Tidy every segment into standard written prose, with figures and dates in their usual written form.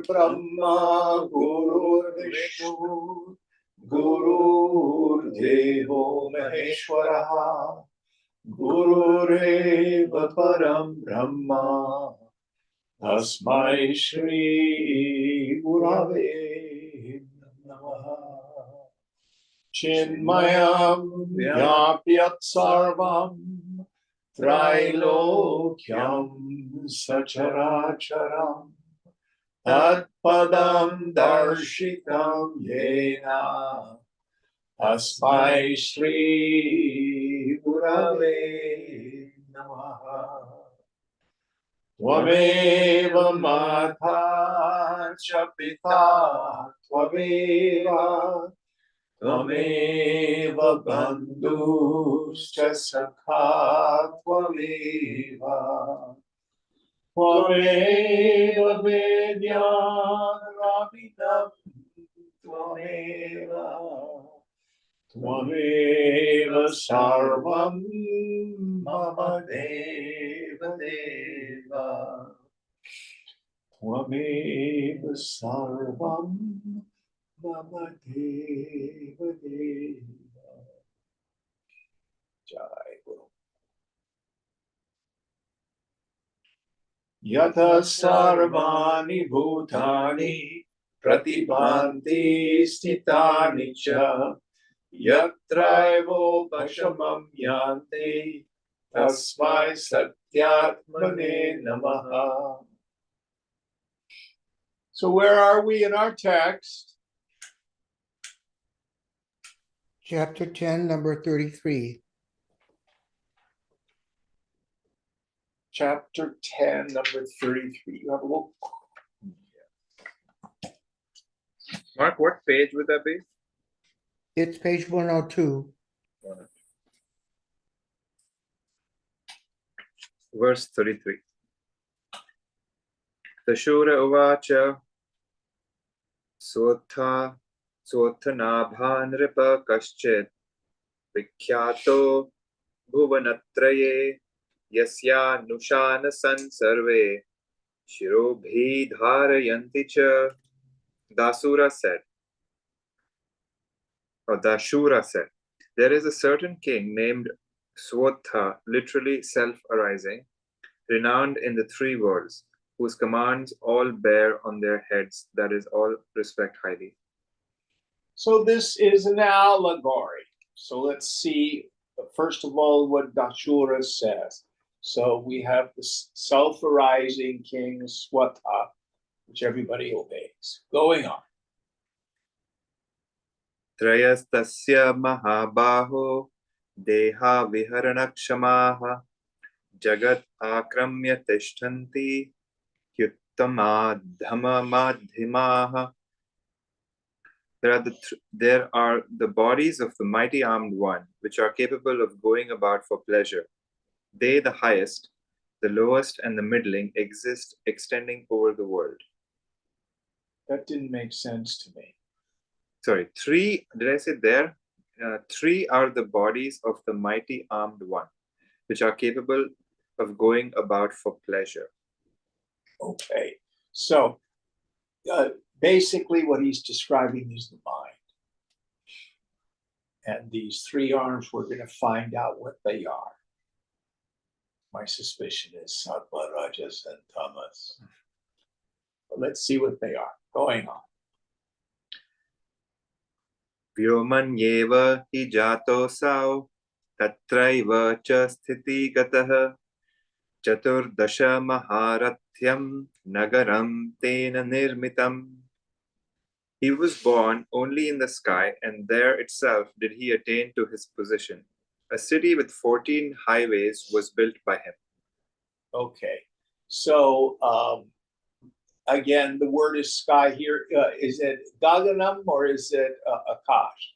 Brahma Gururvishnu Gururdevo Maheshwara Gurureva Param Brahma Tasmai Shri Gurave Namaha Chinmayam Vyapyat Sarvam Trailokyam Sacharacharam Tatpadam Darshitam Yena Tasmai Shri Gurave Namaha Tvameva Mata Cha Pita Tvameva Tvameva Bandhuscha Sakha Tvameva Tvameva Vedyanaravidam Tvameva Tvameva Sarvam Mama Deva Deva Tvameva Sarvam Mama Deva Deva. Jai Guru. Yata sarvani bhutani pratibhanti stitani cha yatraivo pashamam yanti tasmai satyatmane namaha. So where are we in our text? Chapter 10, number 33. Chapter 10, number 33. You have a look. Mark, what page would that be? It's page 102. Verse 33. Dashura uvacha Swothanabha nripa kaschit Vikhyato bhuvanatraye Yasya nushana san sarve Shirobhi dharayanti cha. Dashura said, there is a certain king named Swotha, literally self-arising, renowned in the three worlds, whose commands all bear on their heads, that is, all respect highly. So this is an allegory. So let's see, first of all, what Dashura says. So we have the self-arising king Swatha, which everybody obeys. Going on. Trayastasya mahabaho deha viharanakshamaha jagat akramya tishtanti yuttamadhamamadhimaha. There are the bodies of the mighty armed one, which are capable of going about for pleasure. They, the highest, the lowest, and the middling, exist extending over the world. That didn't make sense to me. Sorry, three, did I say there? Three are the bodies of the mighty armed one, which are capable of going about for pleasure. Okay, so basically what he's describing is the mind. And these three arms, we're going to find out what they are. My suspicion is Sattva, Rajas, and Tamas. But let's see what they are. Going on. Vyomanyeva hi jato sao tatraiva cha sthiti gataha Chaturdasha maharatyam nagaram tena nirmitam. He was born only in the sky, and there itself did he attain to his position. A city with 14 highways was built by him. Okay, So again, the word is sky here. Is it gaganam or is it akash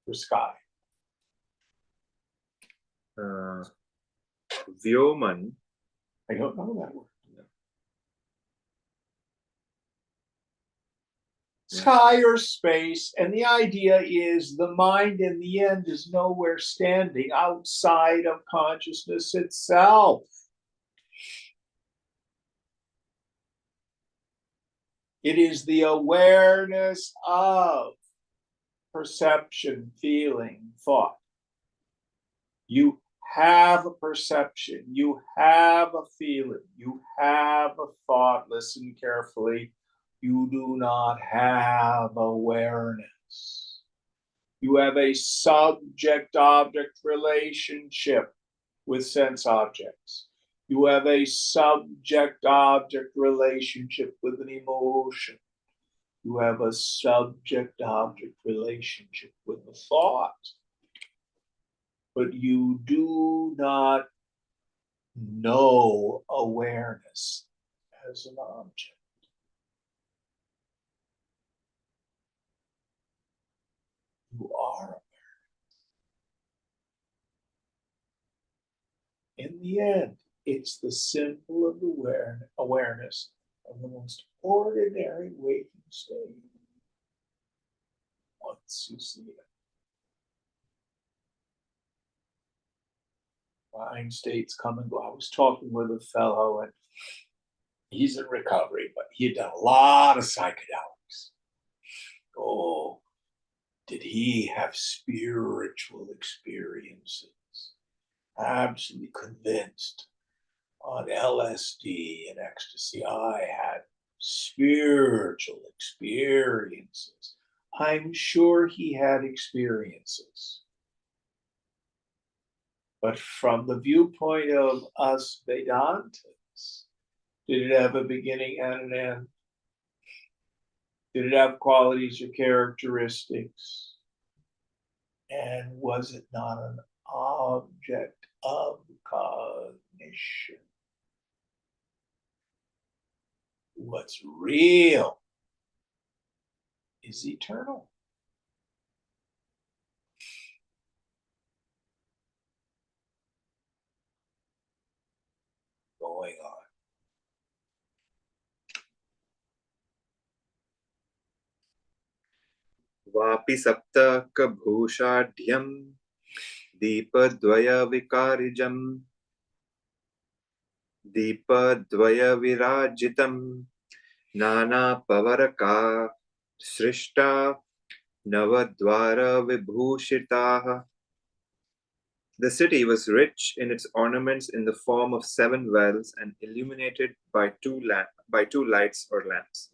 for sky? Vyoman. I don't know that word. Sky or space, and the idea is the mind in the end is nowhere standing outside of consciousness itself. It is the awareness of perception, feeling, thought. You have a perception, you have a feeling, you have a thought. Listen carefully. You do not have awareness. You have a subject-object relationship with sense objects. You have a subject-object relationship with an emotion. You have a subject-object relationship with a thought. But you do not know awareness as an object. You are aware. In the end, it's the symbol of awareness of the most ordinary waking state. Once you see it. Mind states come and go. I was talking with a fellow, and he's in recovery, but he had done a lot of psychedelics. Oh, did he have spiritual experiences? Absolutely convinced on LSD and ecstasy. I had spiritual experiences. I'm sure he had experiences. But from the viewpoint of us Vedantins, did it have a beginning and an end? Did it have qualities or characteristics? And was it not an object of cognition? What's real is eternal. Going on. Vapi saptaka bhushadhyam deepadvaya vikarijam deepadvaya virajitam nana pavaraka srishta navadvara vibhushitaha. The city was rich in its ornaments in the form of 7 wells and illuminated by two lights or lamps.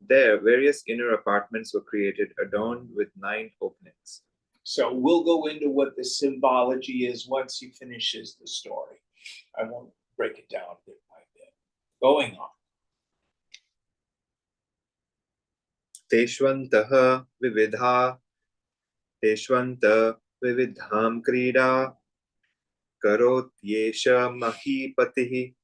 There, various inner apartments were created, adorned with 9 openings. So we'll go into what the symbology is once he finishes the story. I won't break it down bit by bit. Going on. Teshwantaha vividham krida karotyesha mahipatihi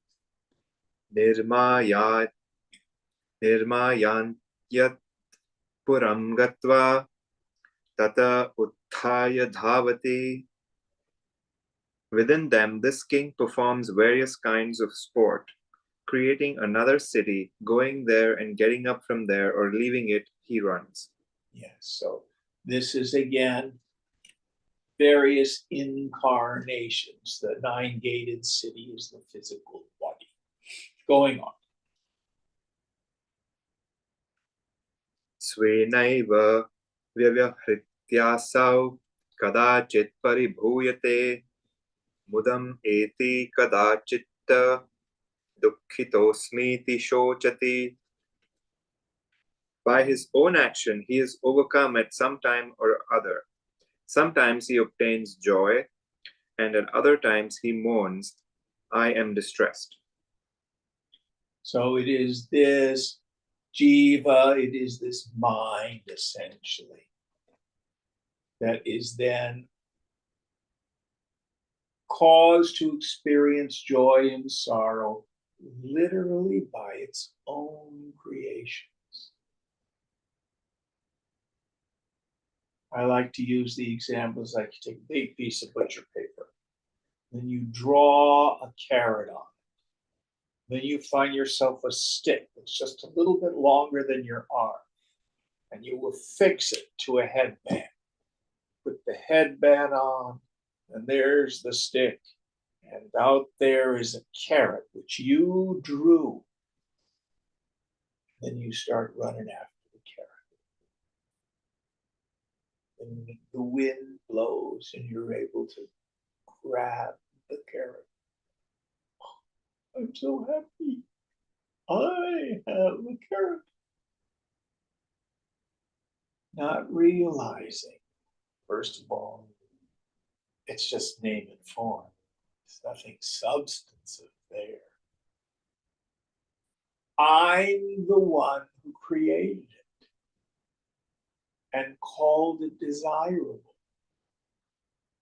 nirmayanyat puram gatva tata utthaya dhavati. Within them, this king performs various kinds of sport, creating another city, going there and getting up from there, or leaving it, he runs. Yes, so this is again various incarnations. The 9-gated city is the physical body. Going on. Svenaiva vyavahrityasau kadachit paribhuyate mudam eti kadachitta dukkhitosmiti shochati. By his own action, he is overcome at some time or other. Sometimes he obtains joy, and at other times he mourns, I am distressed. So it is this jiva, it is this mind, essentially, that is then cause to experience joy and sorrow, literally by its own creations. I like to use the examples like you take a big piece of butcher paper, then you draw a carrot on it. Then you find yourself a stick that's just a little bit longer than your arm, and you will fix it to a headband. Put the headband on, and there's the stick. And out there is a carrot which you drew. Then you start running after the carrot. And the wind blows, and you're able to grab the carrot. I'm so happy. I have a carrot. Not realizing, first of all, it's just name and form. There's nothing substantive there. I'm the one who created it and called it desirable.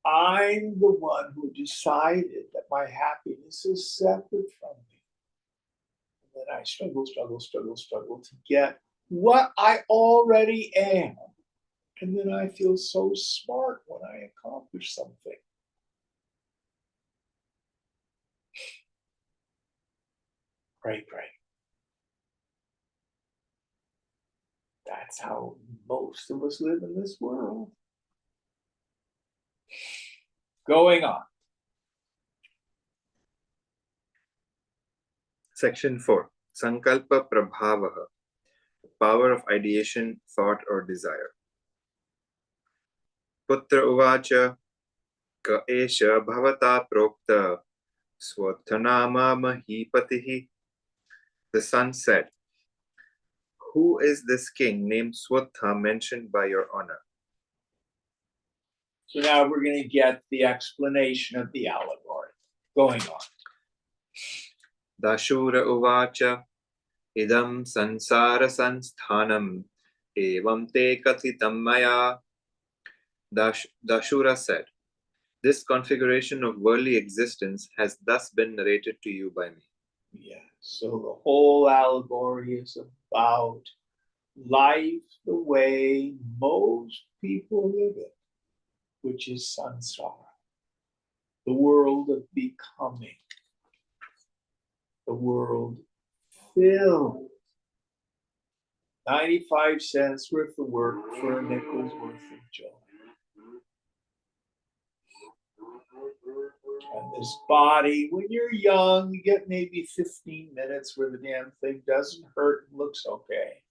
I'm the one who decided that my happiness is separate from me. And then I struggle to get what I already am. And then I feel so smart when I accomplish something. Great. That's how most of us live in this world. Going on. Section 4. Sankalpa Prabhavaha. Power of ideation, thought, or desire. Putra uvacha ka esha bhavata prokta swathanama mahipatihi. The son said, "Who is this king named Swatha mentioned by your honor?" So now we're going to get the explanation of the allegory. Going on. Dashura uvacha idam sansara sansthanam evam te kathitam maya. Dashura said, "This configuration of worldly existence has thus been narrated to you by me." Yeah, so the whole allegory is about life the way most people live it, which is samsara, the world of becoming, the world filled. 95 cents worth of work for a nickel's worth of joy. And this body, when you're young, you get maybe 15 minutes where the damn thing doesn't hurt and looks okay.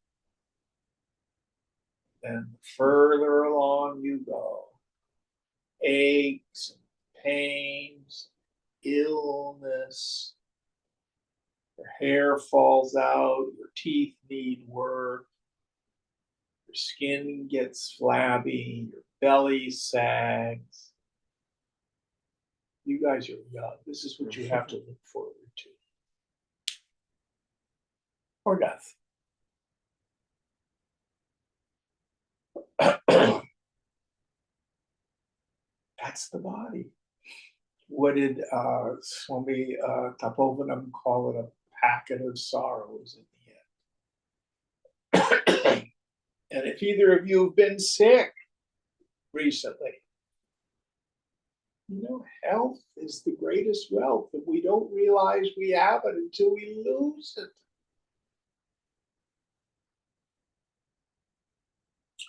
And the further along you go, aches, pains, illness, your hair falls out, your teeth need work, your skin gets flabby, your belly sags. You guys are young. This is what you have to look forward to. Or death. That's the body. What did Swami Tapovanam call it? A packet of sorrows in the end. And if either of you have been sick recently, you know, health is the greatest wealth, and we don't realize we have it until we lose it.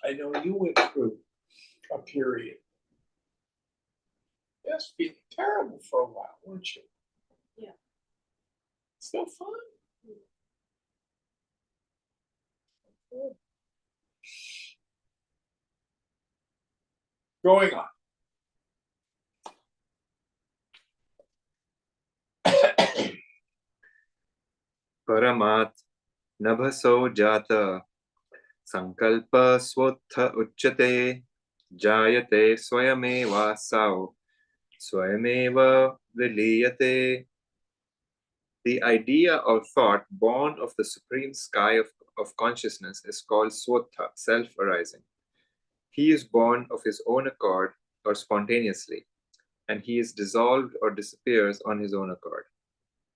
I know you went through a period. Yes, feeling terrible for a while, weren't you? Yeah. Still fun. Going on. Paramat nabhaso jata sankalpa swatha uchyate jayate swayameva sao swayameva viliyate. The idea or thought born of the supreme sky of consciousness is called swatha, self-arising. He is born of his own accord or spontaneously. and he is dissolved or disappears on his own accord.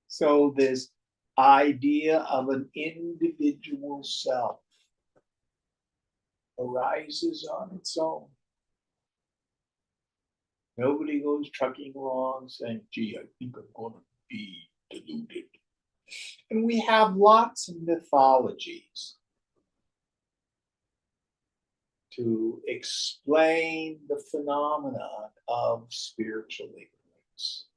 So this idea of an individual self arises on its own. Nobody goes trucking along saying, gee, I think I'm going to be deluded. And we have lots of mythologies to explain the phenomenon of spiritual ignorance.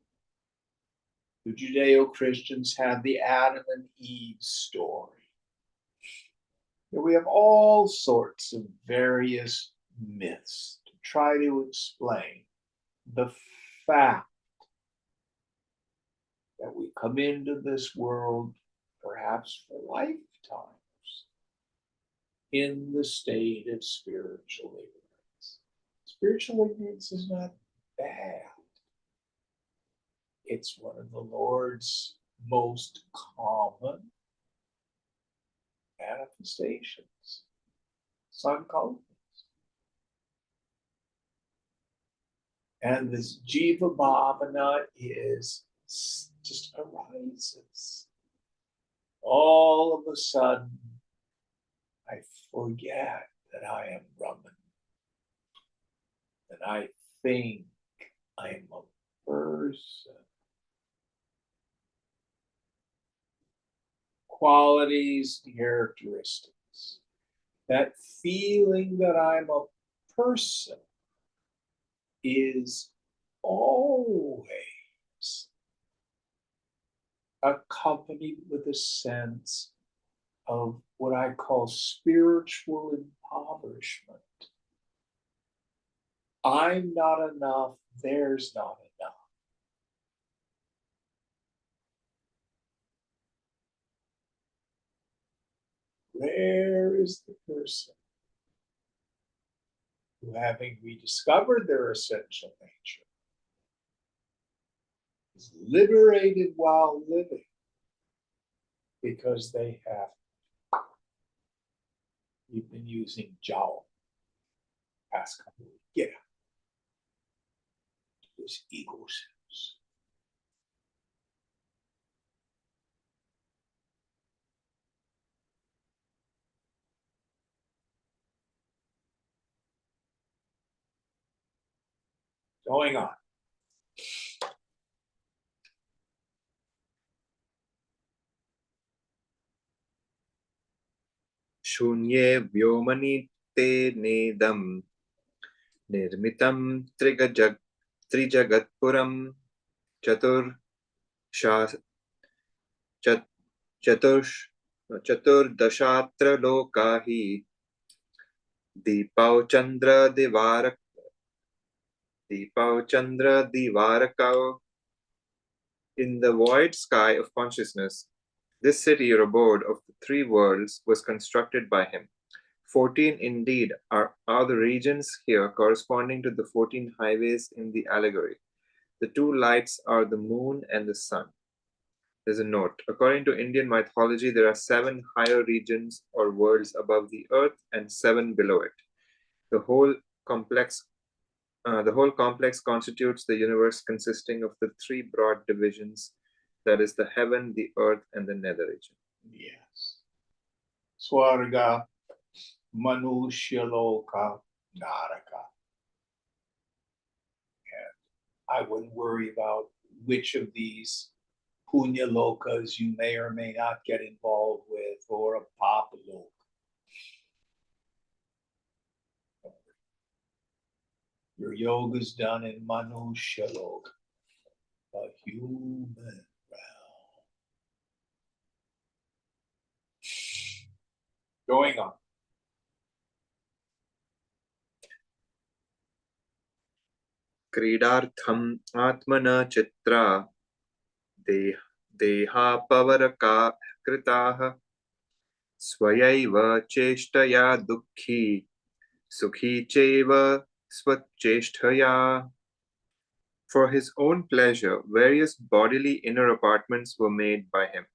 The Judeo-Christians have the Adam and Eve story. We have all sorts of various myths to try to explain the fact that we come into this world perhaps for lifetimes in the state of spiritual ignorance. Spiritual ignorance is not bad. It's one of the Lord's most common manifestations, sankalpas. And this jiva bhavana is just arises. All of a sudden, I forget that I am Brahman. And I think I'm a person. Qualities, characteristics. That feeling that I'm a person is always accompanied with a sense of what I call spiritual impoverishment. I'm not enough, there's not enough. Where is the person who, having rediscovered their essential nature, is liberated while living because they have, you've been using Jao past couple of get out this ego sense. Going on. Shunye vyomani te nedam nirmitam trijagatpuram chatur chaturdashatra lokahi Deepau Chandra Divarakau. In the void sky of consciousness, this city or abode of the three worlds was constructed by him. 14 indeed are the regions here corresponding to the 14 highways in the allegory. The two lights are the moon and the sun. There's a note. According to Indian mythology, there are 7 higher regions or worlds above the earth and 7 below it. The whole complex constitutes the universe consisting of the 3 broad divisions, that is the heaven, the earth, and the nether region. Yes. Swarga, Manushya-loka, Naraka. And I wouldn't worry about which of these punya lokas you may or may not get involved with, or a papa loka. Your yoga's done in Manushya-loka, a human realm. Going on. Kridartham atmana chitra deha pavaraka kritaha swayaiva cheshtaya dukhi sukhi cheva swacheshtaya. For his own pleasure, various bodily inner apartments were made by him.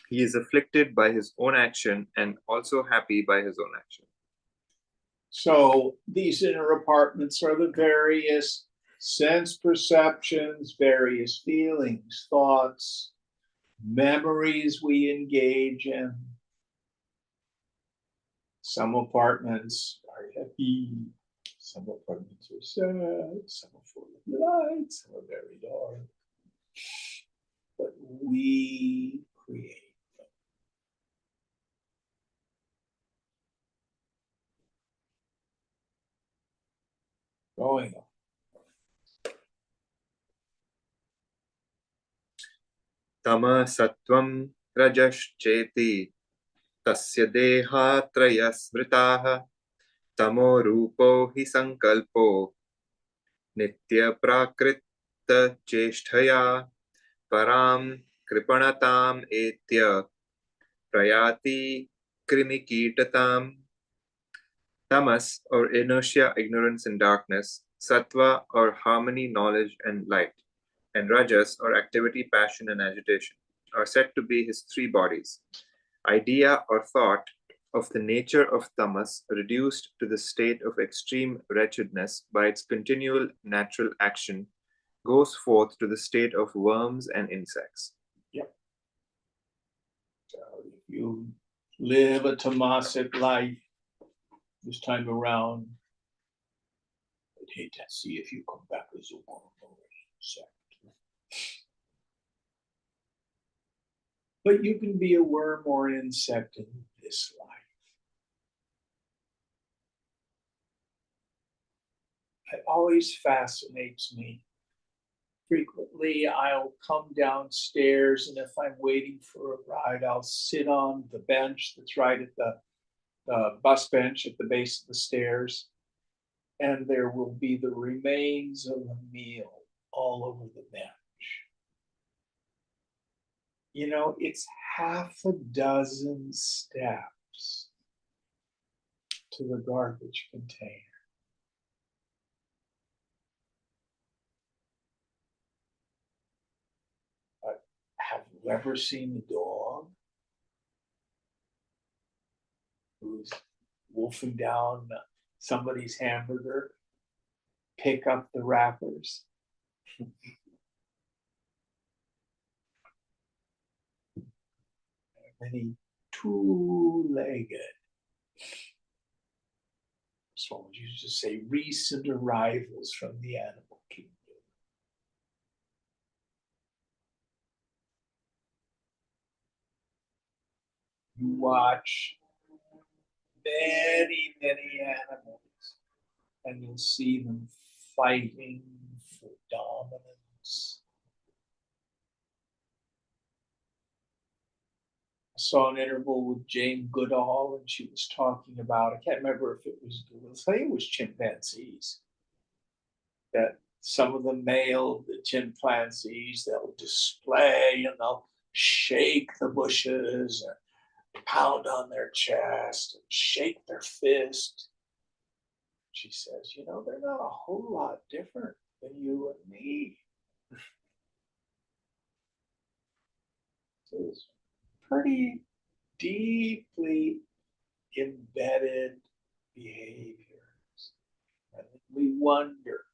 He is afflicted by his own action and also happy by his own action. So these inner apartments are the various sense perceptions, various feelings, thoughts, memories we engage in. Some apartments are happy, some apartments are sad, some are full of light, some are very dark. But we create. Going on. Tama sattvam rajascheti tasya dehatraya smritaha tamo rupo hi sankalpo nitya prakrita chesthaya param kripanatam etya prayati krimikitatam. Tamas, or inertia, ignorance and darkness; sattva, or harmony, knowledge and light; and rajas, or activity, passion and agitation, are said to be his three bodies. Idea or thought of the nature of tamas, reduced to the state of extreme wretchedness by its continual natural action, goes forth to the state of worms and insects. Yep. So if you live a tamasic life this time around, I'd hate to see if you come back as a worm or an insect. But you can be a worm or an insect in this life. It always fascinates me. Frequently, I'll come downstairs, and if I'm waiting for a ride, I'll sit on the bench that's right at the bus bench at the base of the stairs, and there will be the remains of a meal all over the bench. You know, it's half a dozen steps to the garbage container. But have you ever seen a dog who's wolfing down somebody's hamburger, pick up the wrappers? Many two-legged, so I would used to say recent arrivals from the animal kingdom. You watch many, many animals, and you'll see them fighting for dominance. I saw an interview with Jane Goodall, and she was talking about, I can't remember if it was, I think it was chimpanzees, that some of the male the chimpanzees, they'll display and they'll shake the bushes and pound on their chest and shake their fist. She says, you know, they're not a whole lot different than you and me. So it's pretty deeply embedded behaviors. And we wonder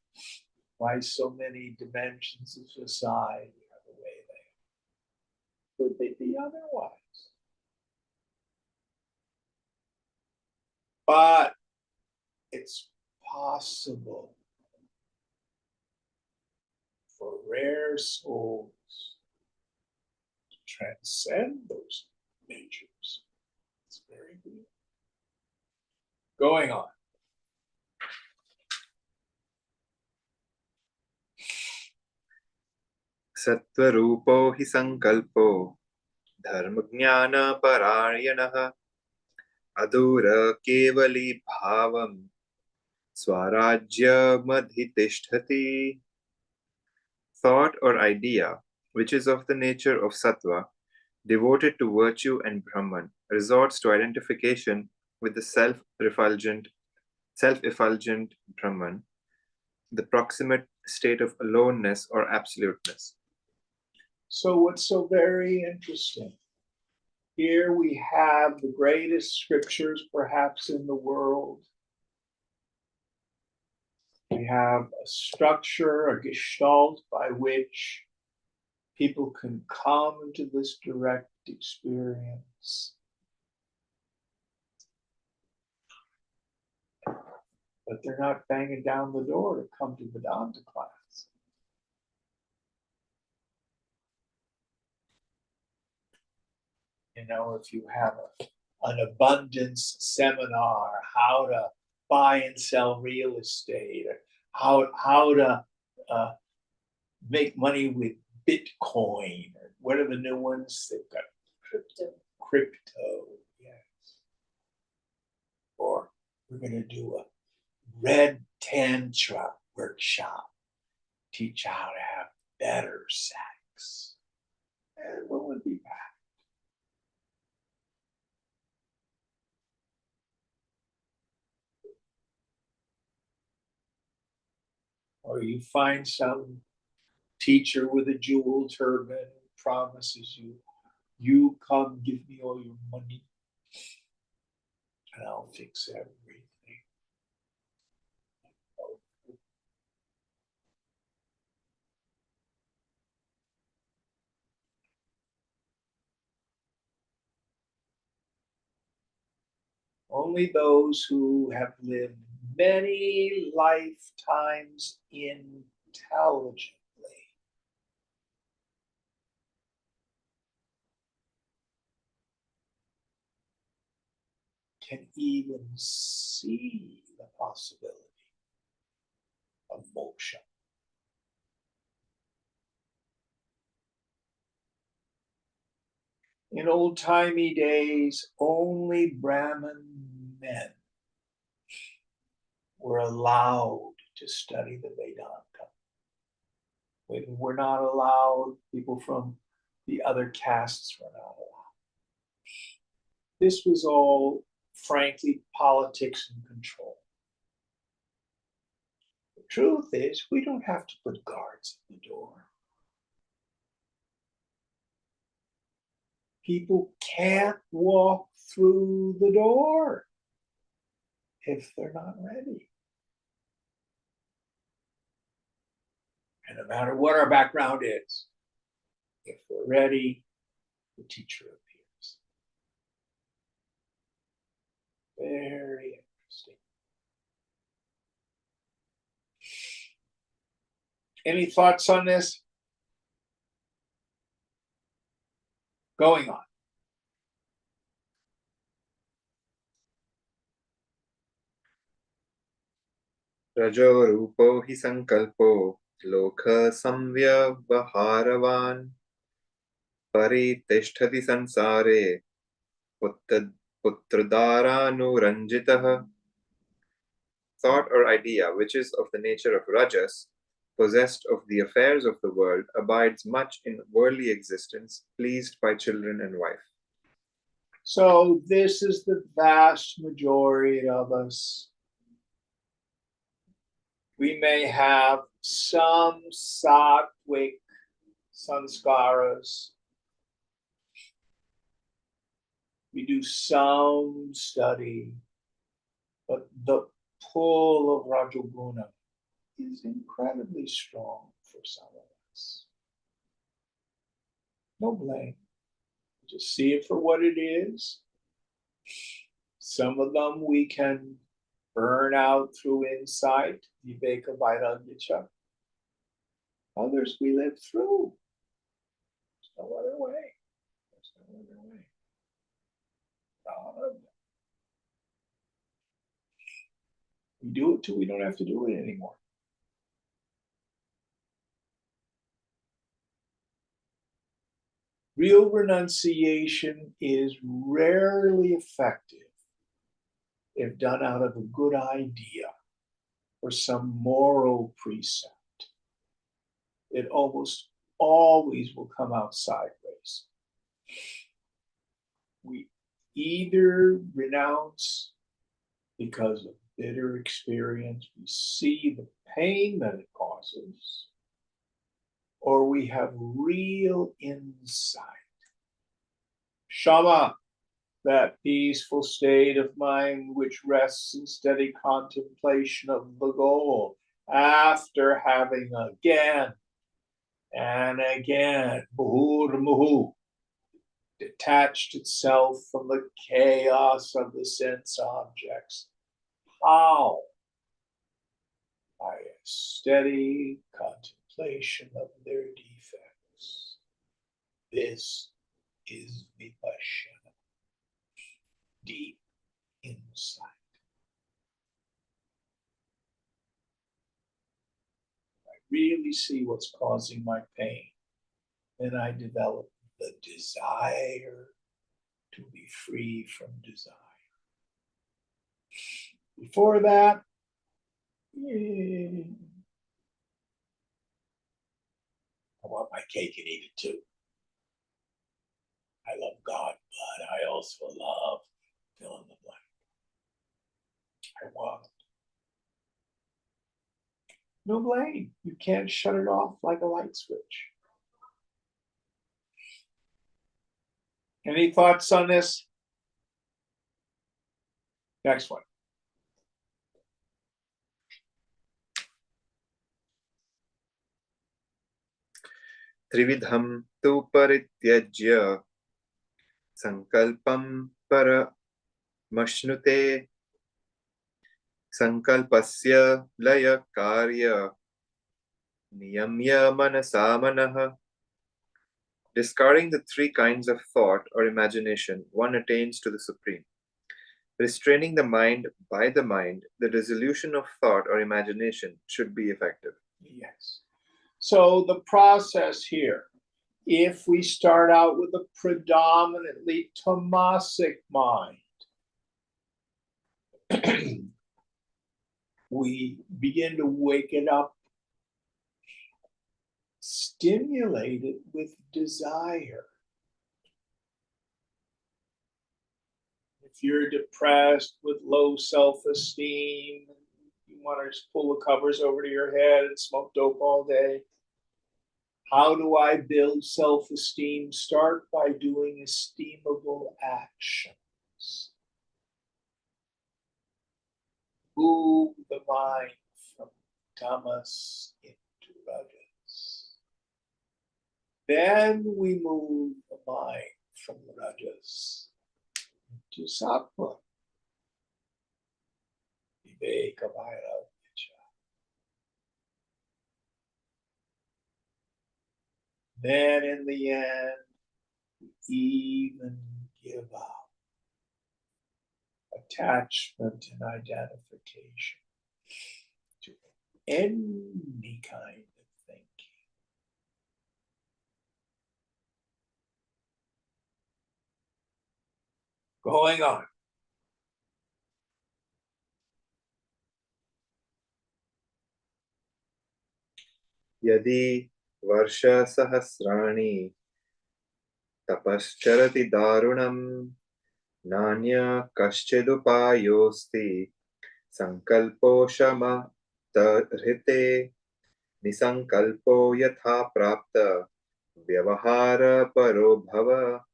why so many dimensions of society are the way they are. Could they be otherwise? But it's possible for rare souls to transcend those natures. It's very good. Going on. Sattvarupo hi sankalpo dharmajnana parayanah adura kevali bhavam swarajya madhitisthati. Thought or idea, which is of the nature of sattva, devoted to virtue and Brahman, resorts to identification with the self-effulgent Brahman, the proximate state of aloneness or absoluteness. So what's so very interesting? Here we have the greatest scriptures perhaps in the world. We have a structure, a gestalt by which people can come to this direct experience. But they're not banging down the door to come to Vedanta class. You know, if you have an abundance seminar, how to buy and sell real estate, or how to make money with Bitcoin, or what are the new ones? They've got crypto, yes. Or we're going to do a red tantra workshop, teach how to have better sex. And what would be bad? Or you find some teacher with a jewel turban who promises you come give me all your money and I'll fix everything. Only those who have lived many lifetimes intelligently can even see the possibility of moksha. In old-timey days, only Brahmin men were allowed to study the Vedanta. When we're not allowed, people from the other castes were not allowed. This was all, frankly, politics and control. The truth is, we don't have to put guards at the door. People can't walk through the door if they're not ready. And no matter what our background is, if we're ready, the teacher appears. Very interesting. Any thoughts on this? Going on. रजो रूपो हि संकल्पो लोक संव्यवहारवान् परितिष्ठति संसारे पुत्रदारानुरञ्जितः. Thought or idea which is of the nature of rajas, possessed of the affairs of the world, abides much in worldly existence, pleased by children and wife. So this is the vast majority of us. We may have some sattvic sanskaras. We do some study, but the pull of Rajoguna is incredibly strong for some of us. No blame. Just see it for what it is. Some of them we can burn out through insight, viveka vairagya. Others we live through. There's no other way. There's no other way. We do it till we don't have to do it anymore. Real renunciation is rarely effective if done out of a good idea or some moral precept. It almost always will come out sideways. We either renounce because of bitter experience, we see the pain that it causes, or we have real insight. Shama, that peaceful state of mind which rests in steady contemplation of the goal, after having again and again, muhu, detached itself from the chaos of the sense objects. How? By a steady contemplation of their defects. This is vipassana, deep insight. I really see what's causing my pain. Then I develop the desire to be free from desire. Before that, I want my cake and eat it too. I love God, but I also love fill in the blank. I want it. No blame. You can't shut it off like a light switch. Any thoughts on this? Next one. Trividham tu parityajya sankalpam paramashnute sankalpasya laya karya niyamya manasa manaha. Discarding the three kinds of thought or imagination, one attains to the supreme. Restraining the mind by the mind, the resolution of thought or imagination should be effective. Yes. So the process here, if we start out with a predominantly tamasic mind, we begin to wake it up, stimulate it with desire. If you're depressed with low self-esteem, you want to just pull the covers over to your head and smoke dope all day. How do I build self-esteem? Start by doing esteemable actions. Move the mind from tamas into rajas. Then we move the mind from rajas to sattva. Viveka Vairagya. Then in the end, we even give up attachment and identification to any kind of thinking. Going on. Yadi varsha sahasrani tapascharati darunam nanya kaschidupayosti sankalpo shama tarhite nisankalpo yatha prapta vyavahara paro bhava.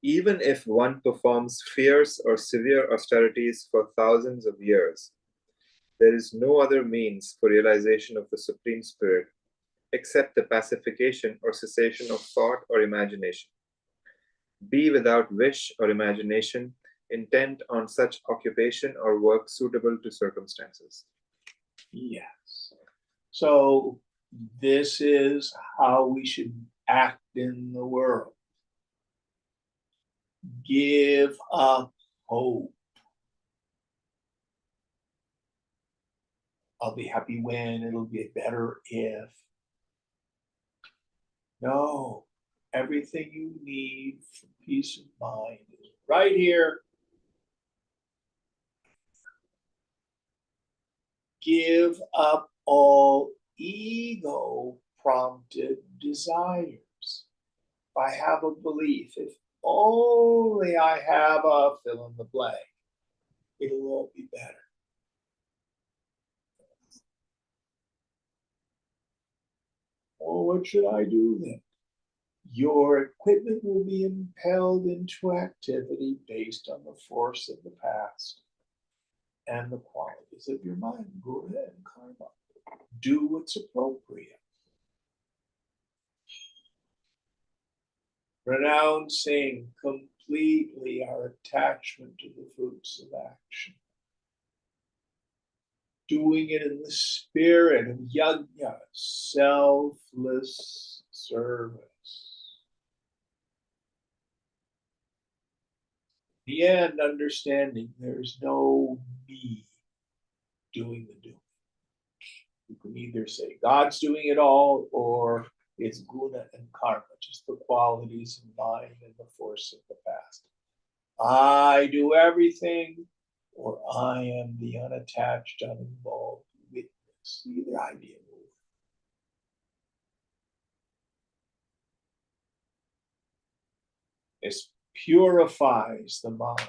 Even if one performs fierce or severe austerities for thousands of years, there is no other means for realization of the Supreme Spirit except the pacification or cessation of thought or imagination. Be without wish or imagination, intent on such occupation or work suitable to circumstances. Yes. So this is how we should act in the world. Give up hope. I'll be happy when, it'll get better if. No, everything you need for peace of mind is right here. Give up all ego prompted desires. If I have a belief, if only I have a fill in the blank, it'll all be better. Well, what should I do then? Your equipment will be impelled into activity based on the force of the past. and the qualities of your mind, Guna and karma. Do what's appropriate. Renouncing completely our attachment to the fruits of action. Doing it in the spirit of yajna, selfless service. In the end, understanding there's no me doing the doing. You can either say God's doing it all, or it's guna and karma, just the qualities of mind and the force of the past. I do everything, or I am the unattached, uninvolved witness. Either idea. This purifies the mind.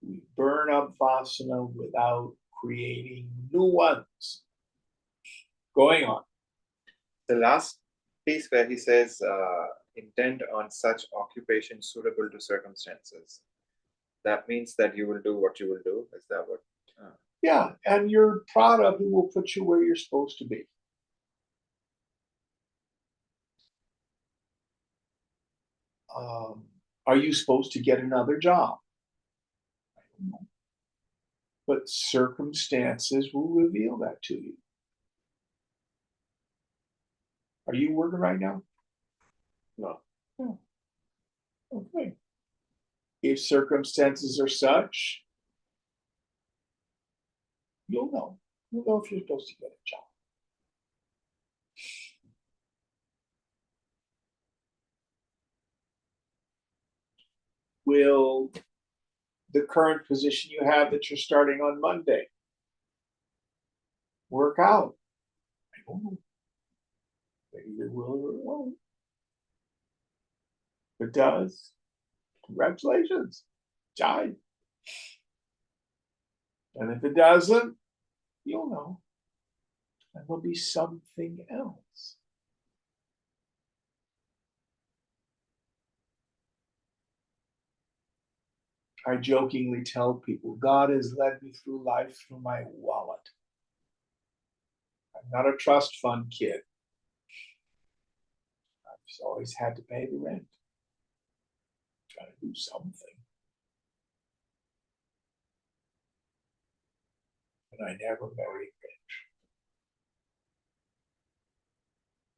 We burn up vasana without creating new ones. Going on. The last piece where he says, intent on such occupation suitable to circumstances. That means that you will do what you will do. Is that what? Yeah, and your prada will put you where you're supposed to be. Are you supposed to get another job? I don't know. But circumstances will reveal that to you. Are you working right now? No. No. Okay. If circumstances are such, you'll know. You'll know if you're supposed to get a job. Will the current position you have that you're starting on Monday work out? I don't know. Maybe it will or it won't. If it does, congratulations. Jive. And if it doesn't, you'll know. And there'll be something else. I jokingly tell people, God has led me through life through my wallet. I'm not a trust fund kid. I've always had to pay the rent. Try to do something. And I never married rich.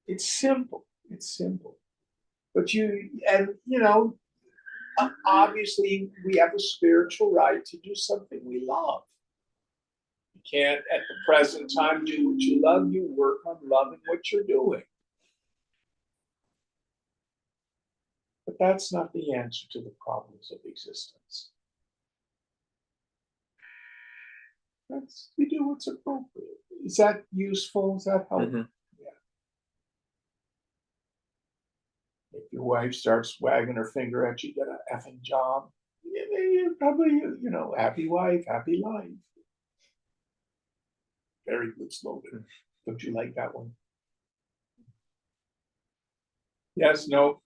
It's simple. It's simple. But obviously we have a spiritual right to do something we love. You can't at the present time do what you love. You work on loving what you're doing. But that's not the answer to the problems of existence. We do what's appropriate. Is that useful? Is that helpful? Mm-hmm. If your wife starts wagging her finger at you, get an effing job. Yeah, probably, happy wife, happy life. Very good slogan. Don't you like that one? Yes, no.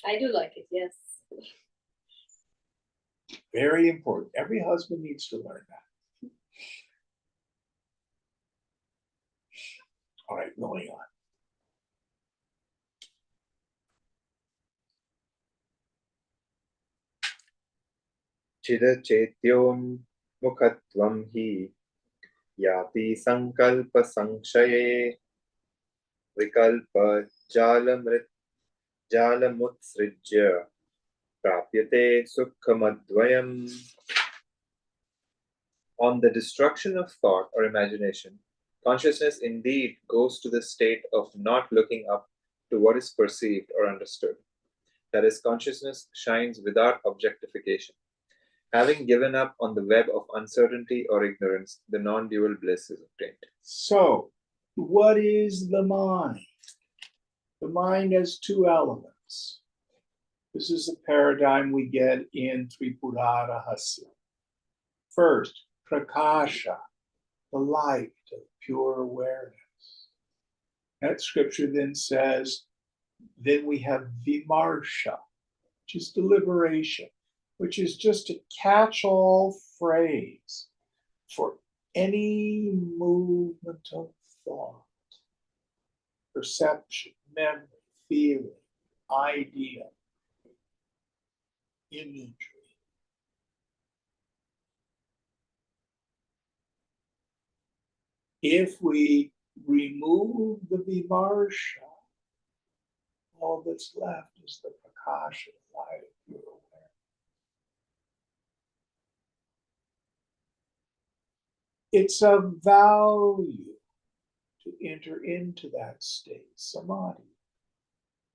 I do like it, yes. Very important. Every husband needs to learn that. All right, going on. चिदचेत्योन्मुखत्वं हि याति संकल्पसंक्षये विकल्पजालमुत्सृज्य प्राप्यते सुखमद्वयम्. On the destruction of thought or imagination, consciousness indeed goes to the state of not looking up to what is perceived or understood. That is, consciousness shines without objectification. Having given up on the web of uncertainty or ignorance, the non-dual bliss is obtained. So, what is the mind? The mind has two elements. This is the paradigm we get in Tripura Rahasya. First, prakasha, the light of pure awareness. That scripture then says, then we have vimarsha, which is deliberation, which is just a catch-all phrase for any movement of thought, perception, memory, feeling, idea, imagery. If we remove the vimarsha, all that's left is the prakasha, light of pure awareness. It's of value to enter into that state, samadhi,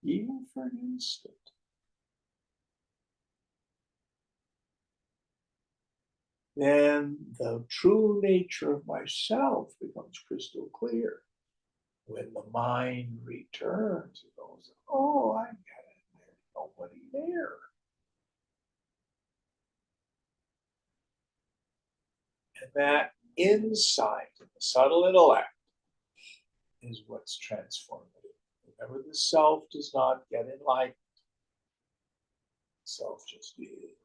even for an instant. Then the true nature of myself becomes crystal clear. When the mind returns, it goes, oh, I get it. There's nobody there. And that insight in the subtle intellect is what's transformative. Remember, the self does not get enlightened. Self just is.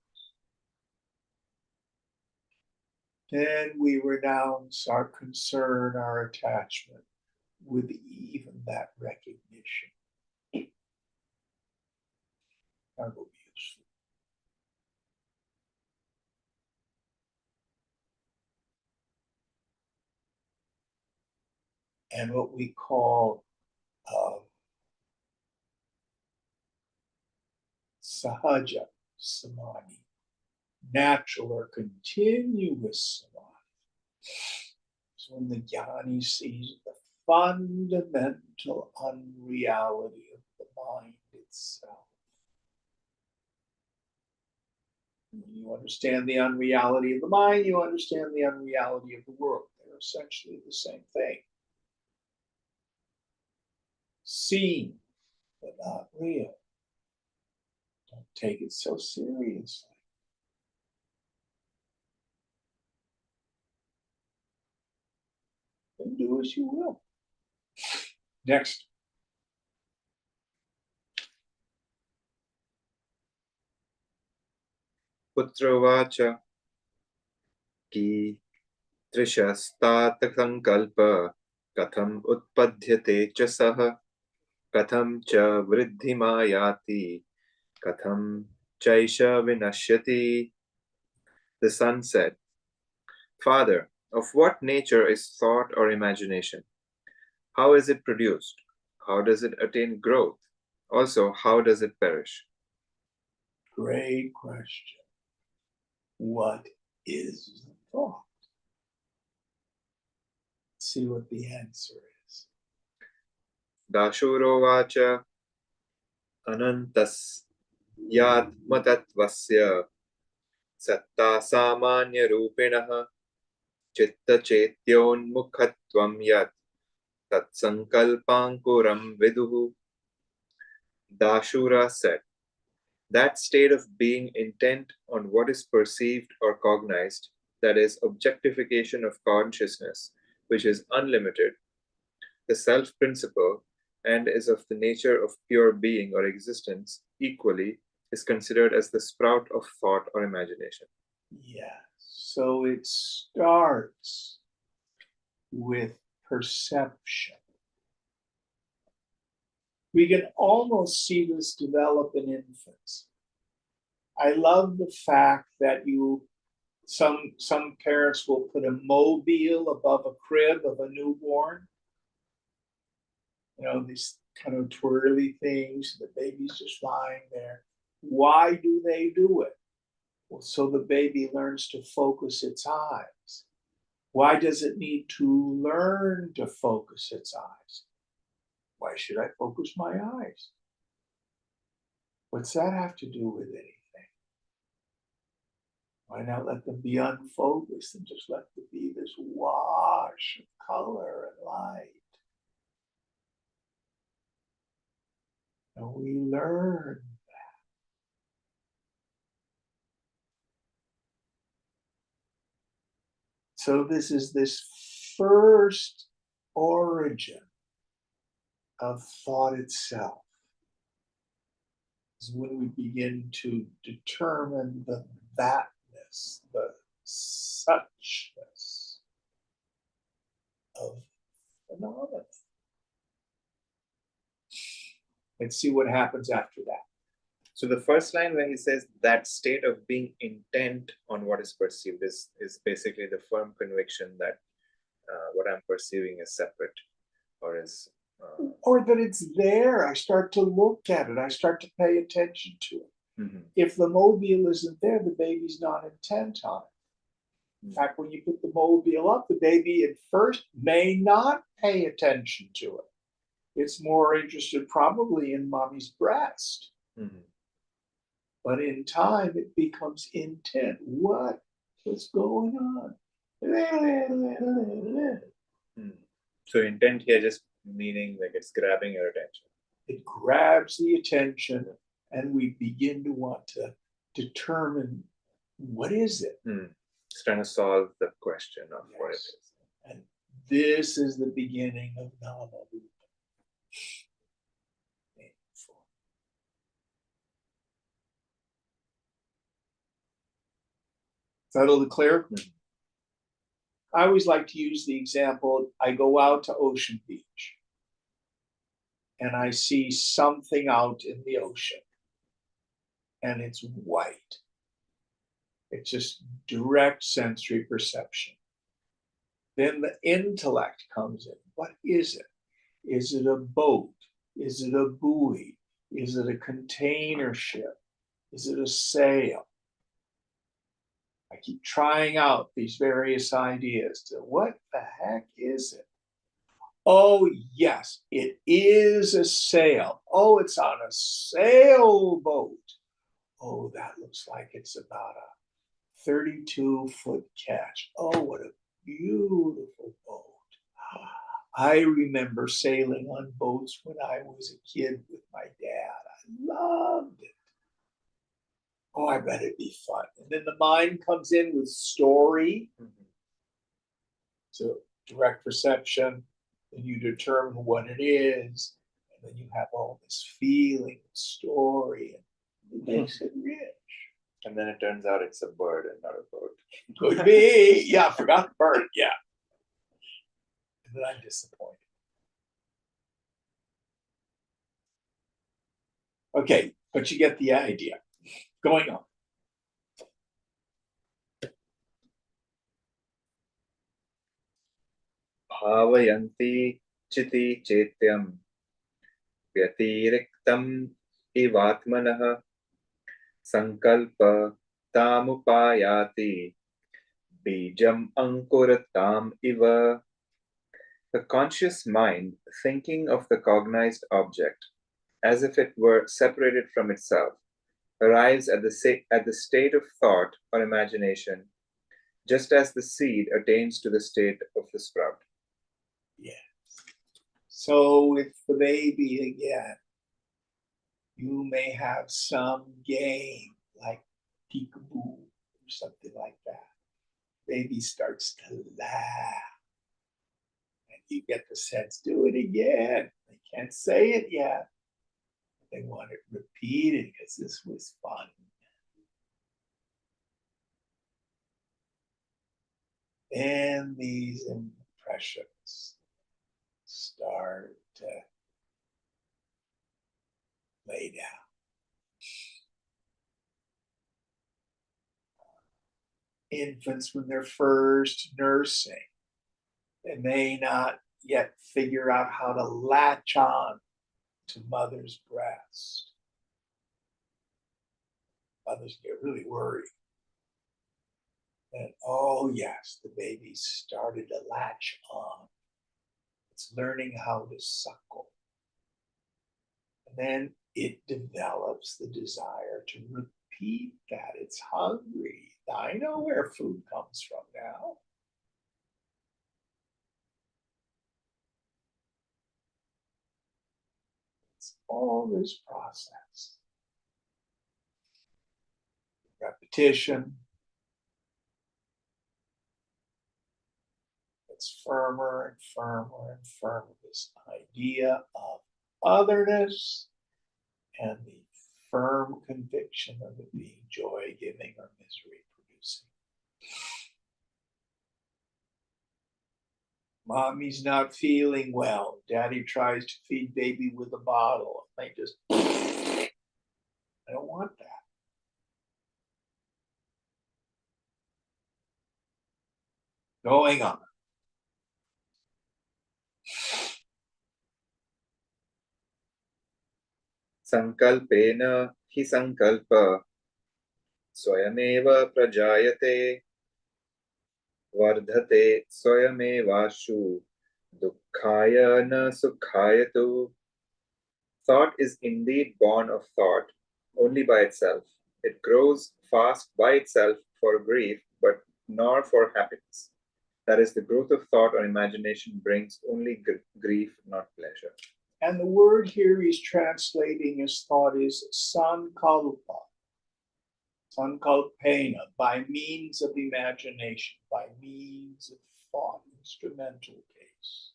Then we renounce our concern, our attachment with even that recognition. That will be useful. And what we call sahaja samadhi, natural or continuous samadhi. So when the jnani sees the fundamental unreality of the mind itself. When you understand the unreality of the mind, you understand the unreality of the world. They're essentially the same thing. Seen, but not real. Don't take it so seriously. And do as you will. Next. Putrovacha ki trishastat-sankalpa katham utpadhyate cha saha katham cha vriddhimayati katham chaisha vinashyati. The son said, Father, of what nature is thought or imagination? How is it produced? How does it attain growth? Also, how does it perish? Great question. What is the thought? Let's see what the answer is. Dashurovacha anantas yatmatatvasya satta samanya rupinah chitta chetyonmukhatvam yat tatsankalpankuram viduhu. Dashura said, that state of being intent on what is perceived or cognized, that is, objectification of consciousness, which is unlimited, the self-principle, and is of the nature of pure being or existence, equally, is considered as the sprout of thought or imagination. Yeah, so it starts with perception. We can almost see this develop in infants. I love the fact that some parents will put a mobile above a crib of a newborn. You know, these kind of twirly things, the baby's just lying there. Why do they do it? Well, so the baby learns to focus its eyes. Why does it need to learn to focus its eyes? Why should I focus my eyes? What's that have to do with anything? Why not let them be unfocused and just let them be this wash of color and light? And we learn that. So this is this first origin of thought itself. is when we begin to determine the thatness, the suchness of phenomena. Let's see what happens after that. So the first line where he says that state of being intent on what is perceived is basically the firm conviction that what I'm perceiving is separate or is. Or that it's there. I start to look at it. I start to pay attention to it. Mhm. If the mobile isn't there, the baby's not intent on it. In fact, when you put the mobile up, the baby at first may not pay attention to it. It's more interested probably in mommy's breast. Mhm. But in time, it becomes intent. What's going on? So intent here just meaning like it's grabbing your attention. It grabs the attention, and we begin to want to determine what is it. It's trying to solve the question of what it Yes. is. And this is the beginning of Nama Rupa. Is that a little clear? I always like to use the example, I go out to Ocean Beach and I see something out in the ocean and it's white. It's just direct sensory perception. Then the intellect comes in. What is it? Is it a boat? Is it a buoy? Is it a container ship? Is it a sail? I keep trying out these various ideas to what the heck is it? Oh, yes, it is a sail. Oh, it's on a sailboat. Oh, that looks like it's about a 32-foot catch. Oh, what a beautiful boat. I remember sailing on boats when I was a kid with my dad. I loved it. Oh, I bet it'd be fun. And then the mind comes in with story. So direct perception, then you determine what it is, and then you have all this feeling, story, and it makes it rich. And then it turns out it's a bird and not a boat. Could be. Yeah, forgot the bird. Yeah. And then I'm disappointed. Okay, but you get the idea. Going on. Bhavayanti chiti chetyam vyatirektam ivatmanah sankalpa tamupayati bijam ankuratam iva. The conscious mind, thinking of the cognized object as if it were separated from itself, arrives at the state of thought or imagination, just as the seed attains to the state of the sprout. Yes. So with the baby again, you may have some game like peekaboo or something like that. Baby starts to laugh. And you get the sense, do it again. They can't say it yet. They want it repeated because this was fun. And these impressions start to lay down. Infants, when they're first nursing, they may not yet figure out how to latch on to mother's breast. Mothers get really worried. And oh, yes, the baby started to latch on. It's learning how to suckle. And then it develops the desire to repeat that. It's hungry. I know where food comes from now. It's all this process. Repetition. It's firmer and firmer and firmer. This idea of otherness and the firm conviction of it being joy-giving or misery-producing. Mommy's not feeling well. Daddy tries to feed baby with a bottle. They just, I don't want that. Going on. संकल्पेन हि संकल्प स्वयमेव प्रजायते वर्धते स्वयमेवाशु दुःखाय न सुखाय तु. Thought is indeed born of thought only by itself. It grows fast by itself for grief, but nor for happiness. That is, the growth of thought or imagination brings only grief, not pleasure. And the word here he's translating as thought is sankalpa, sankalpena, by means of imagination, by means of thought, instrumental case.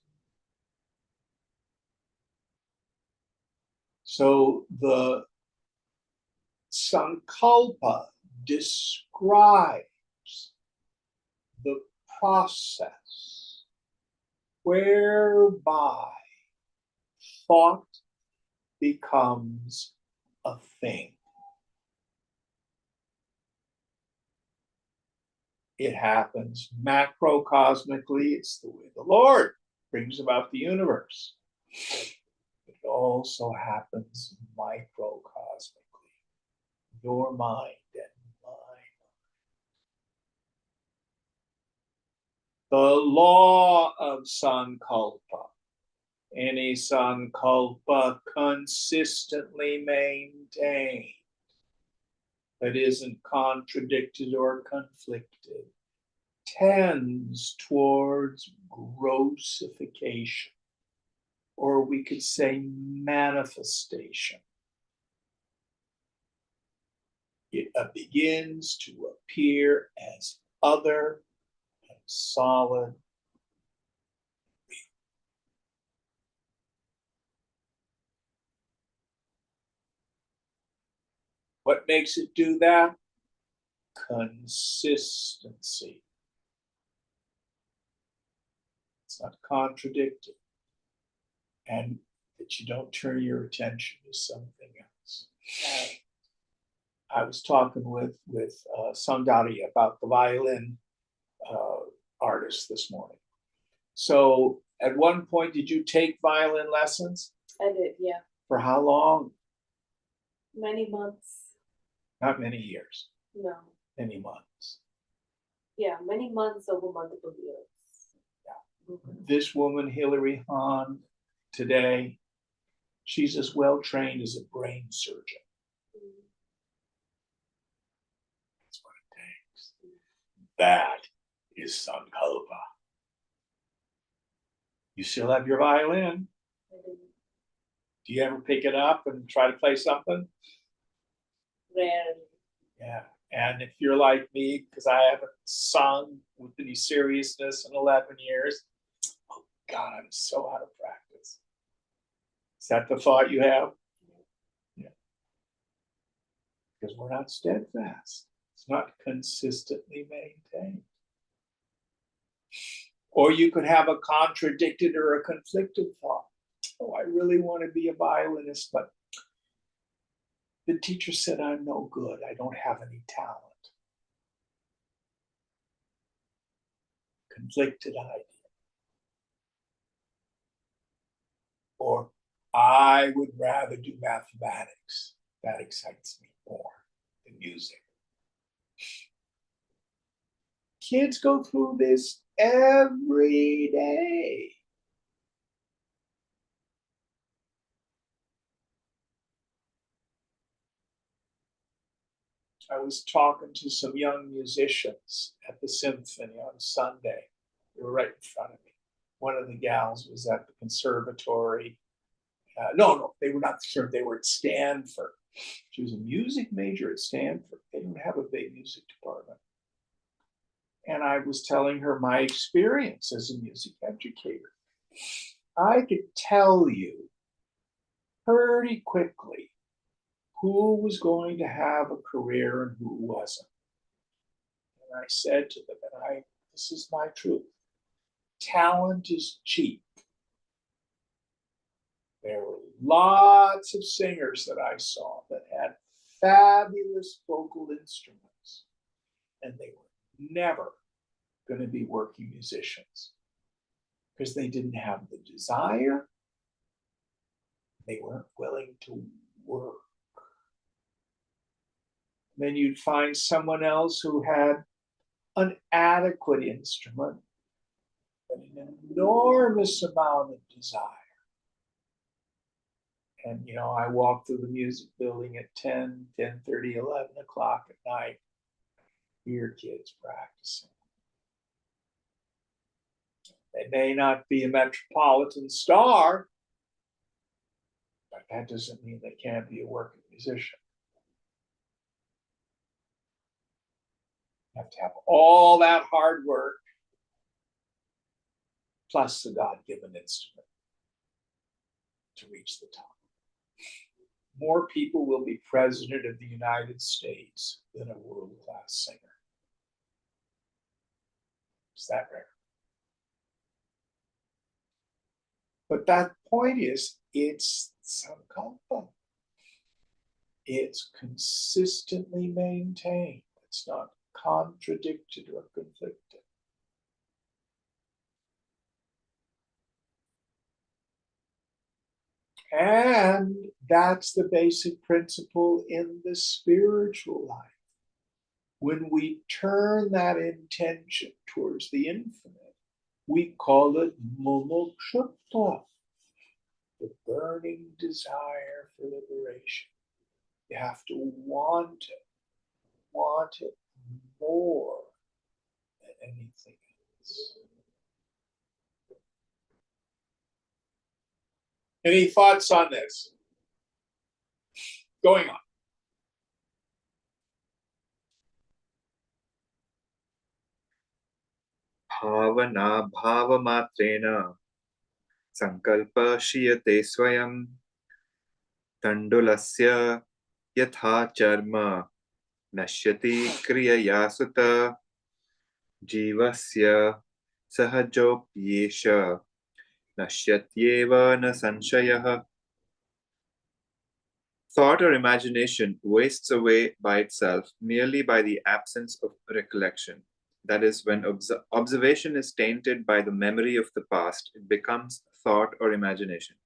So the sankalpa describes the process whereby thought becomes a thing. It happens macrocosmically. It's the way the Lord brings about the universe. It also happens microcosmically. Your mind and mine. The law of sankalpa. Any sankalpa consistently maintained, that isn't contradicted or conflicted, tends towards grossification, or we could say manifestation. It begins to appear as other and solid. What makes it do that? Consistency. It's not contradicted. And that you don't turn your attention to something else. I was talking with Sundari about the violin artist this morning. So at one point, did you take violin lessons? I did, yeah. For how long? Many months. Not many years. No. Many months. Yeah, many months over multiple years. Yeah. This woman, Hilary Hahn, today, she's as well trained as a brain surgeon. That's what it takes. That is sankalpa. You still have your violin. Do you ever pick it up and try to play something? Rarely. Yeah. And if you're like me, because I haven't sung with any seriousness in 11 years, oh God, I'm so out of practice. Is that the thought you have? Yeah. Because we're not steadfast. It's not consistently maintained. Or you could have a contradicted or a conflicted thought. Oh, I really want to be a violinist, but the teacher said I'm no good. I don't have any talent. Conflicted idea. Or I would rather do mathematics. That excites me more than music. Kids go through this every day. I was talking to some young musicians at the symphony on Sunday. They were right in front of me. One of the gals was at the conservatory. No, they were not sure. They were at Stanford. She was a music major at Stanford. They didn't have a big music department. And I was telling her my experience as a music educator. I could tell you pretty quickly who was going to have a career and who wasn't. And I said to them, and this is my truth, talent is cheap. There were lots of singers that I saw that had fabulous vocal instruments, and they were never going to be working musicians because they didn't have the desire. They weren't willing to work. Then you'd find someone else who had an adequate instrument, but an enormous amount of desire. And, I walked through the music building at 10, 10:30, 11 o'clock at night, hear kids practicing. They may not be a metropolitan star, but that doesn't mean they can't be a working musician. You have to have all that hard work, plus the God-given instrument to reach the top. More people will be president of the United States than a world-class singer. Is that rare? But that point is, it's sankalpa. It's consistently maintained. It's not contradicted or conflicted. And that's the basic principle in the spiritual life. When we turn that intention towards the infinite, we call it mumukshutva, the burning desire for liberation. You have to want it more than anything else. Any thoughts on this? Going on. Bhavana bhavamatreena sankalpa shiyate swayam tandulasya yatha charma nashyati kriyaya sutta jivasya sahajopyesha nasyatyeva na sanshayah. Thought or imagination wastes away by itself merely by the absence of recollection. That is, when observation is tainted by the memory of the past, it becomes thought or imagination.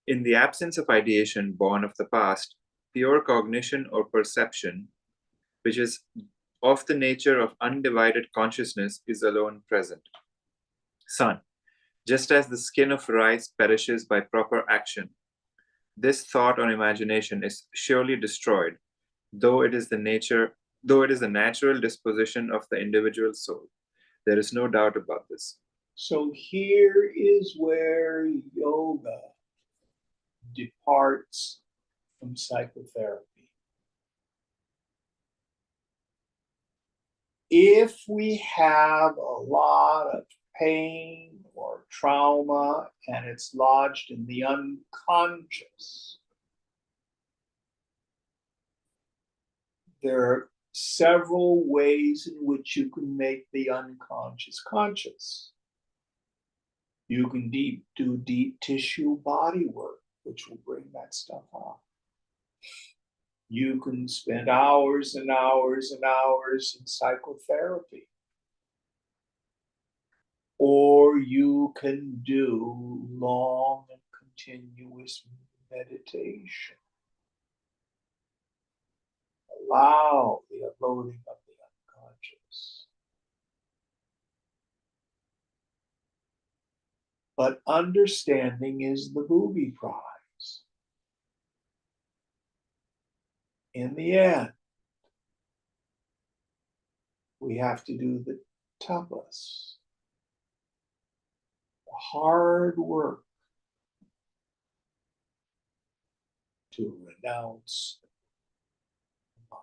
In the absence of ideation born of the past, pure cognition or perception, which is of the nature of undivided consciousness, is alone present. Son, just as the skin of rice perishes by proper action, this thought or imagination is surely destroyed, though it is the natural disposition of the individual soul. There is no doubt about this. So here is where yoga departs from psychotherapy. If we have a lot of pain or trauma and it's lodged in the unconscious, there are several ways in which you can make the unconscious conscious. You can do deep tissue body work, which will bring that stuff up. You can spend hours and hours and hours in psychotherapy. Or you can do long and continuous meditation. Allow the unloading of the unconscious. But understanding is the booby prize. In the end, we have to do the tapas, the hard work to renounce the mind.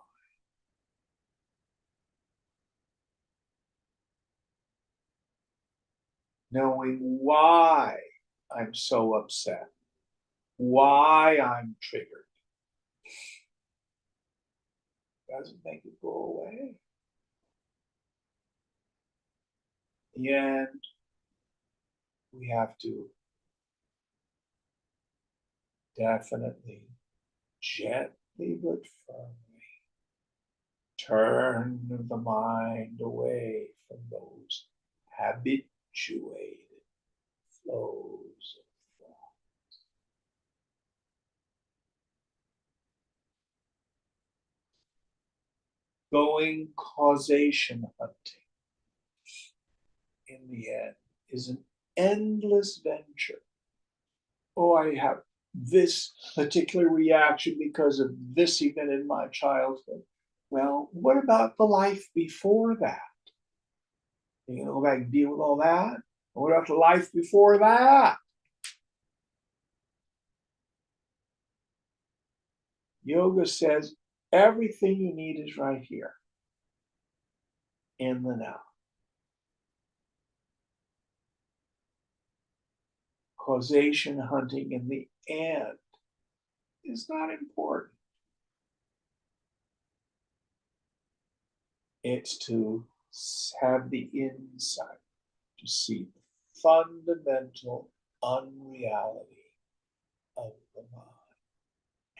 Knowing why I'm so upset, why I'm triggered, Doesn't make it go away. In the end, we have to definitely, gently but firmly turn the mind away from those habituated flows of thought. Going causation hunting, in the end, is an endless venture. Oh, I have this particular reaction because of this event in my childhood. Well, what about the life before that? You gonna go back and deal with all that? What about the life before that? Yoga says everything you need is right here in the now. Causation hunting in the end is not important. It's to have the insight to see the fundamental unreality of the mind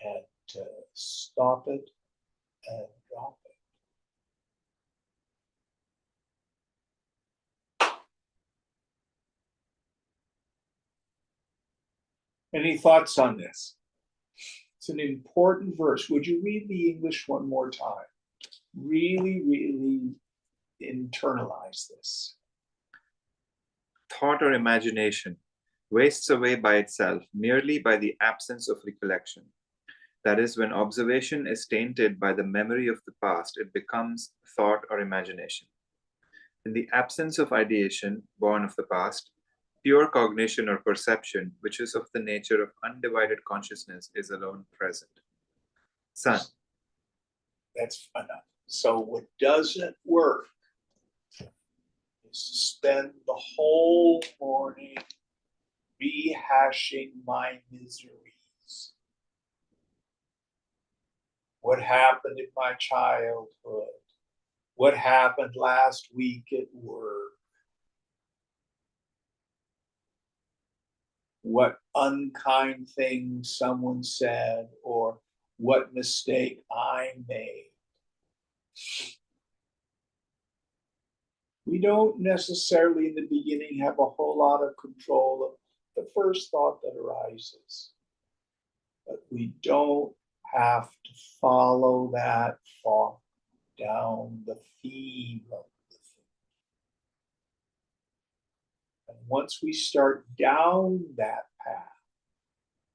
and to stop it and drop it. Any thoughts on this? It's an important verse. Would you read the English one more time? Really, really internalize this. Thought or imagination wastes away by itself merely by the absence of recollection. That is, when observation is tainted by the memory of the past, it becomes thought or imagination. In the absence of ideation born of the past, pure cognition or perception, which is of the nature of undivided consciousness, is alone present. Son. That's enough. So what doesn't work is to spend the whole morning rehashing my miseries. What happened in my childhood? What happened last week at work? What unkind thing someone said, or what mistake I made. We don't necessarily in the beginning have a whole lot of control of the first thought that arises, but we don't have to follow that thought down the theme of the thing. And once we start down that path,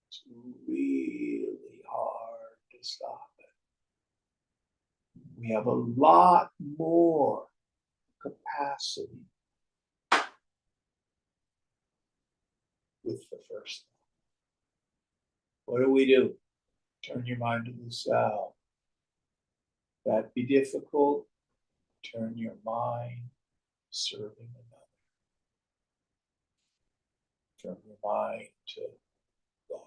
it's really hard to stop it. We have a lot more capacity with the first thought. What do? Turn your mind to the self. That be difficult, turn your mind serving another. Turn your mind to God.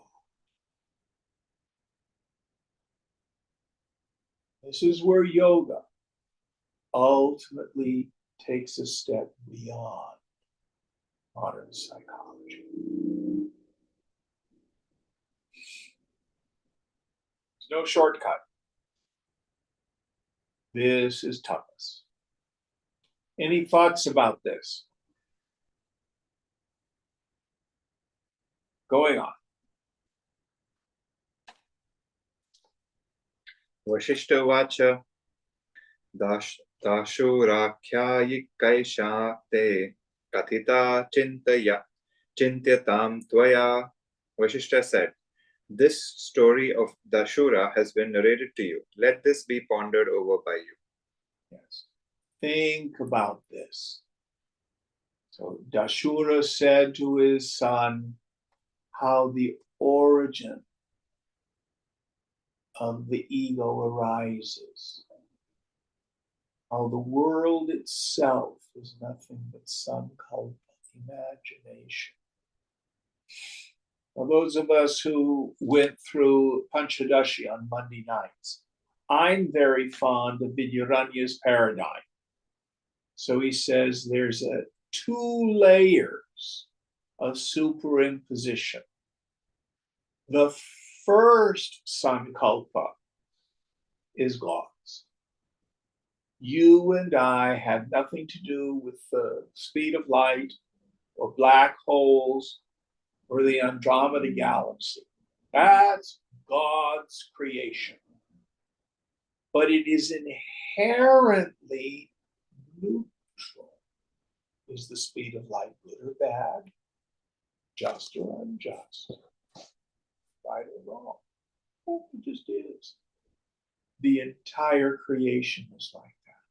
This is where yoga ultimately takes a step beyond modern psychology. There's no shortcut. This is tapas. Any thoughts about this? Going on. Vasishtha Vacha Dashurakhyayikkaisha te kathita chintyatam tvaya. Vasishtha said, "This story of Dashura has been narrated to you. Let this be pondered over by you." Yes. Think about this. So Dashura said to his son how the origin of the ego arises. How the world itself is nothing but some kind of imagination. Now, those of us who went through Panchadashi on Monday nights, I'm very fond of Vidyaranya's paradigm. So he says there's two layers of superimposition. The first sankalpa is God's. You and I have nothing to do with the speed of light or black holes or the Andromeda galaxy. That's God's creation. But it is inherently neutral. Is the speed of light good or bad? Just or unjust? Right or wrong? Oh, it just is. The entire creation is like that.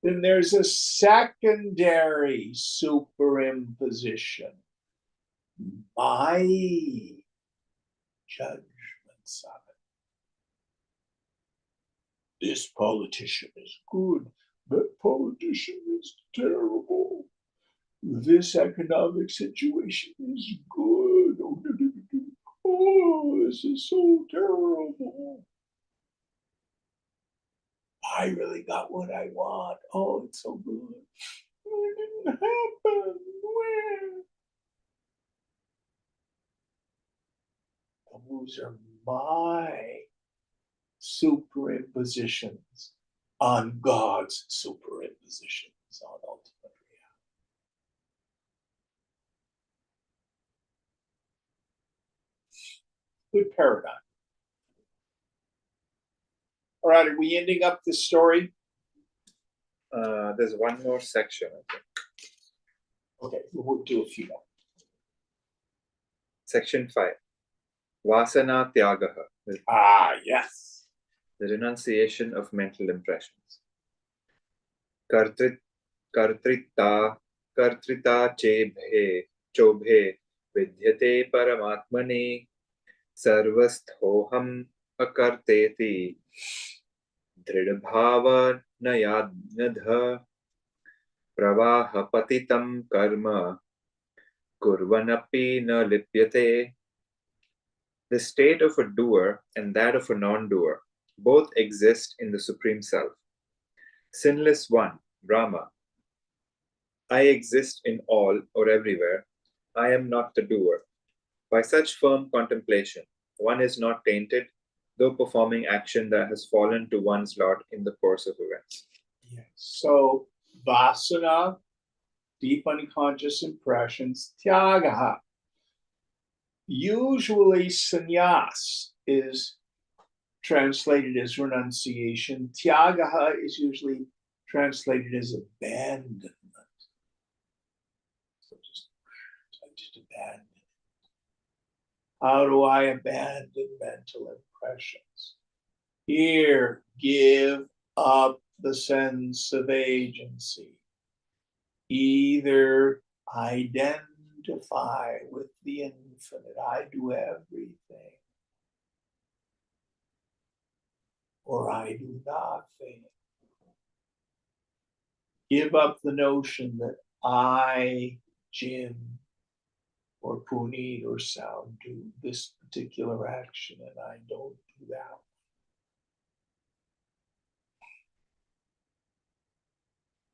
Then there's a secondary superimposition. My judgments of it. This politician is good. That politician is terrible. This economic situation is good. Oh, this is so terrible. I really got what I want. Oh, it's so good. It didn't happen. Where? Those are my superimpositions on God's superimpositions on ultimate reality. Good paradigm. All right, are we ending up this story? There's one more section, I think. Okay, we'll do a few more. Section 5. Vasana Tyagaha, Yes. the renunciation of mental impressions. Kartrita chobhe vidyate paramatmane sarvasthoham akarteti dridbhava nayadnadha pravahapatitam karma kurvanapi na lipyate. The state of a doer and that of a non-doer both exist in the Supreme Self. Sinless One, Brahma. I exist in all or everywhere. I am not the doer. By such firm contemplation, one is not tainted, though performing action that has fallen to one's lot in the course of events. Yes. So vasana, deep unconscious impressions, tyagaha. Usually sannyas is translated as renunciation. Tyagaha is usually translated as abandonment. So just abandon. How do I abandon mental impressions? Here, give up the sense of agency. Either identify with the infinite, I do everything, or I do nothing. Give up the notion that I, Jim, or Puneet or Sound do this particular action and I don't do that.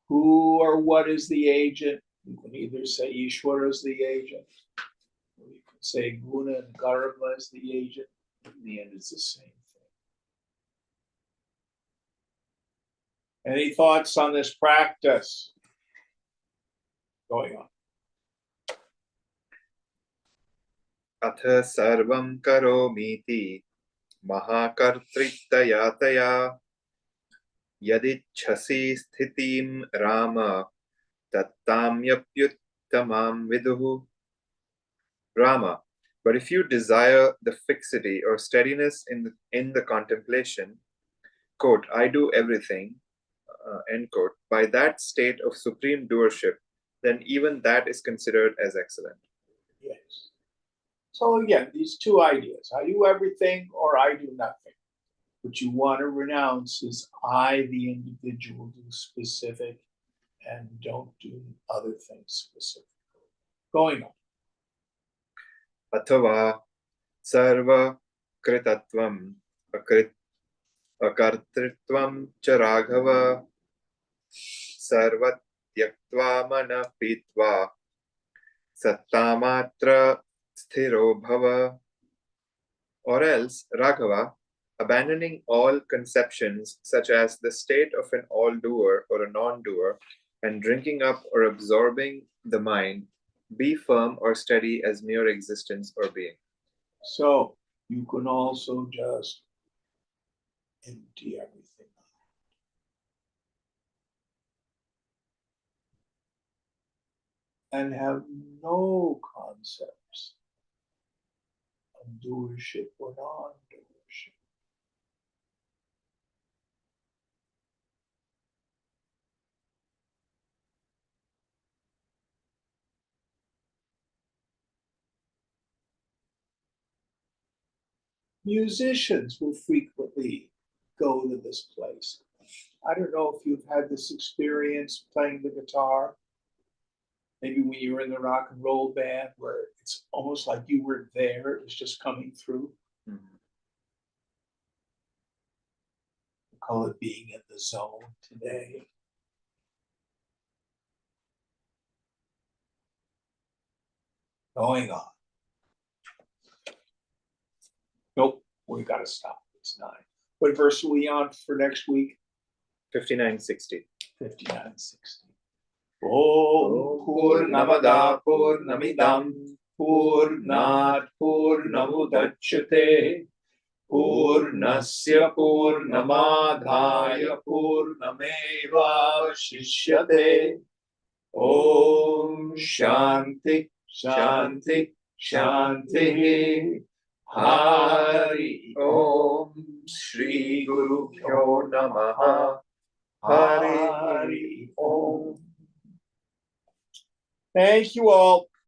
Who or what is the agent? You can either say Ishwara is the agent, or you can say Guna and Karma is the agent. In the end, it's the same thing. Any thoughts on this practice going on? Atha sarvam karomiti mahakartritaya taya yadichhasi sthitim rama tattamyapyuttamam viduhu. Rama, but if you desire the fixity or steadiness in the contemplation, quote, I do everything, end quote, by that state of supreme doership, then even that is considered as excellent. Yes. So again, these two ideas, I do everything or I do nothing. What you want to renounce is I, the individual, do specific and don't do other things specific. Going on. अथवा सर्वकृतत्वम् अकर्तृत्वं च राघव सर्वत्यक्त्वा मनः पीत्वा सत्तामात्र स्थिरो भव. Or else, Raghava, abandoning all conceptions such as the state of an all-doer or a non-doer, and drinking up or absorbing the mind, be firm or steady as mere existence or being. So you can also just empty everything out. And have no concepts of doership or non-doership. Musicians will frequently go to this place. I don't know if you've had this experience playing the guitar. Maybe when you were in the rock and roll band, where it's almost like you were there, it was just coming through. Mm-hmm. We call it being in the zone today. Going on. Nope, we got to stop. It's 9. What verse are we on for next week? 5960. 5960. Om Purnamada Purnamidam Purnat Purnamudachyate Purnasya Purnamadhaya Purnameva Shishyate. Om Shanti Shanti Shanti. Hari Om Shri Guru Bhyo Namaha. Hari Om. Thank you all.